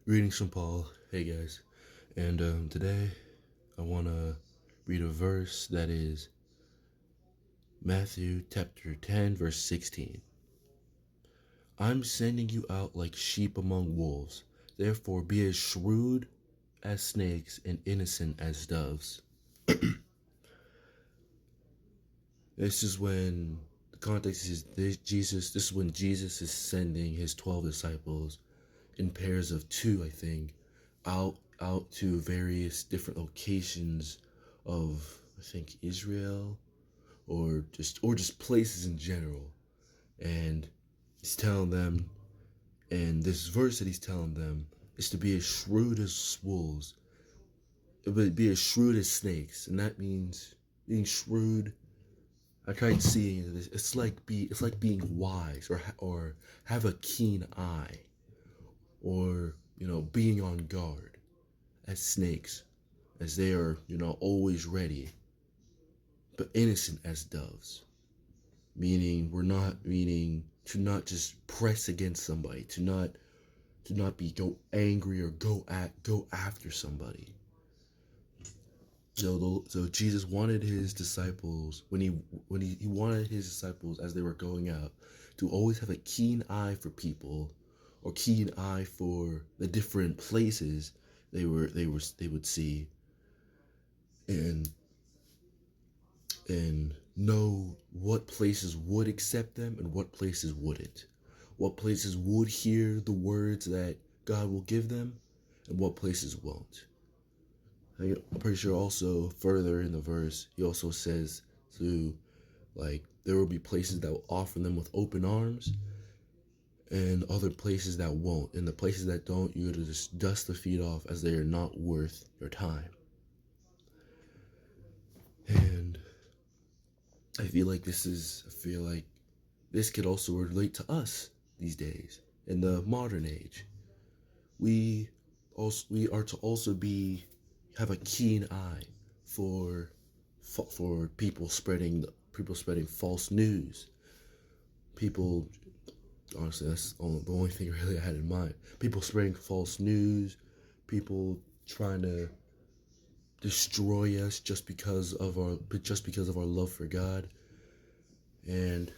Greetings from Paul. Hey guys. And today I want to read a verse that is Matthew chapter 10, verse 16. I'm sending you out like sheep among wolves. Therefore be as shrewd as snakes and innocent as doves. This is when the context is this is when Jesus is sending his 12 disciples in pairs of two, I think, out to various different locations of, I think, Israel or just places in general. And he's telling them, and this verse that he's telling them is to be as shrewd as wolves. It would be as shrewd as snakes, and that means being shrewd. I tried seeing this. It's like being wise, or have a keen eye, or being on guard as snakes, as they are always ready, but innocent as doves. Meaning to not just press against somebody, to not be go angry or go after somebody. So Jesus wanted his disciples he wanted his disciples as they were going out to always have a keen eye for people, or keen eye for the different places they would see, and know what places would accept them and what places wouldn't. What places would hear the words that God will give them and what places won't. I'm pretty sure also further in the verse, he also says to, like, there will be places that will offer them with open arms and other places that won't. And the places that don't, you're to just dust the feet off as they are not worth your time. And I feel like this could also relate to us these days in the modern age. We are to also have a keen eye for people spreading false news. People, honestly, that's the only thing really I had in mind. People spreading false news, people trying to destroy us just because of our love for God. And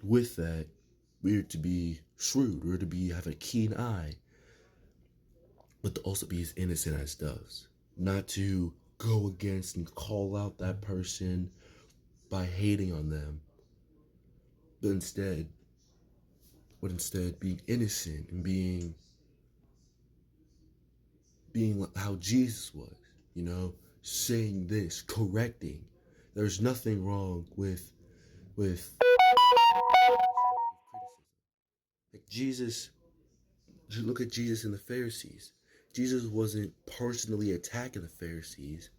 with that, we're to be shrewd. We're to have a keen eye, but to also be as innocent as doves. Not to go against and call out that person by hating on them, but instead being innocent and being like how Jesus was, saying this, correcting. There's nothing wrong with like Jesus. Just look at Jesus and the Pharisees. Jesus wasn't personally attacking the Pharisees.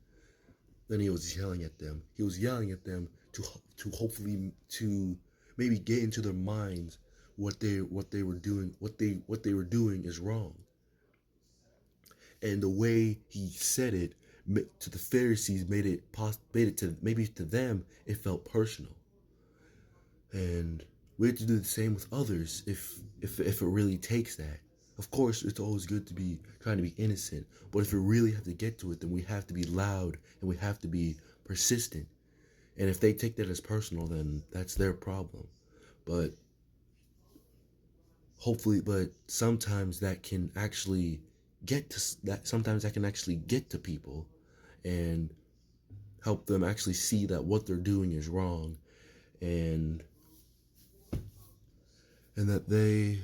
Then he was yelling at them. He was yelling at them to hopefully to maybe get into their minds what they were doing, what they were doing is wrong. And the way he said it to the Pharisees made it to maybe to them it felt personal. And we have to do the same with others if it really takes that. Of course, it's always good to be trying to be innocent, but if we really have to get to it, then we have to be loud and we have to be persistent. And if they take that as personal, then that's their problem. But sometimes that can actually get to people and help them actually see that what they're doing is wrong, and that they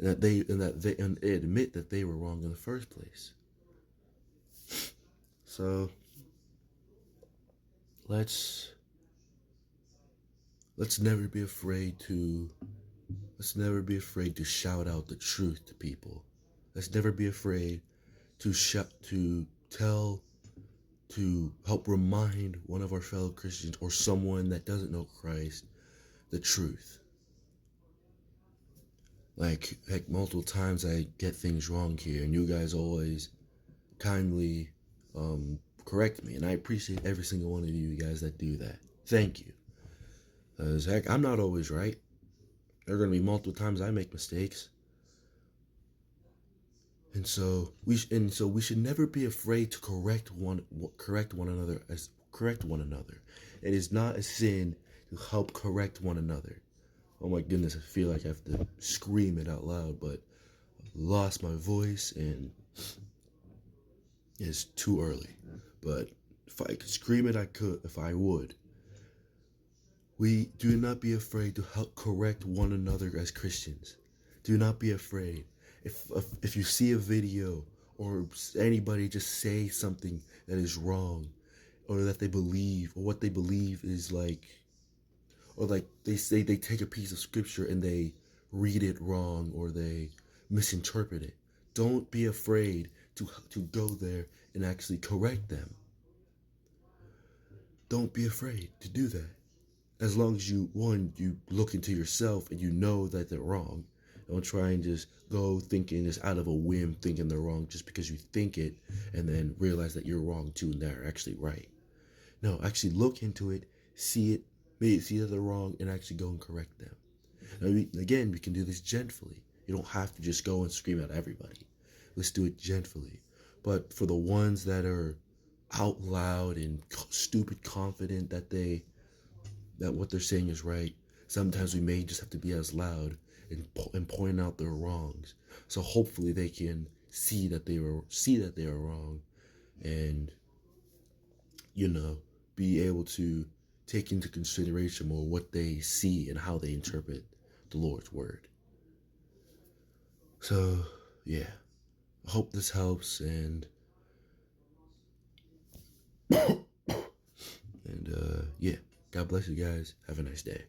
admit that they were wrong in the first place. So let's never be afraid to shout out the truth to people. Let's never be afraid to help remind one of our fellow Christians or someone that doesn't know Christ the truth. Like, heck, multiple times I get things wrong here, and you guys always kindly correct me, and I appreciate every single one of you guys that do that. Thank you. Heck, I'm not always right. There are going to be multiple times I make mistakes. And so we should never be afraid to correct one another as correct one another. It is not a sin to help correct one another. Oh my goodness, I feel like I have to scream it out loud, but I lost my voice and it's too early. But if I could scream it, I could if I would. We do not be afraid to help correct one another as Christians. Do not be afraid. If you see a video or anybody just say something that is wrong, or that they believe, or what they believe is like, or like they say they take a piece of scripture and they read it wrong or they misinterpret it. Don't be afraid to go there and actually correct them. Don't be afraid to do that. As long as you look into yourself and you know that they're wrong. Don't try and just go thinking just out of a whim thinking they're wrong just because you think it and then realize that you're wrong too and they're actually right. No, actually look into it, see it, maybe see that they're wrong, and actually go and correct them. Now, again, we can do this gently. You don't have to just go and scream at everybody. Let's do it gently. But for the ones that are out loud and stupid confident that what they're saying is right, sometimes we may just have to be as loud and point out their wrongs. So hopefully they can see that they are wrong, and be able to take into consideration more what they see and how they interpret the Lord's word. So yeah, I hope this helps, and yeah, God bless you guys. Have a nice day.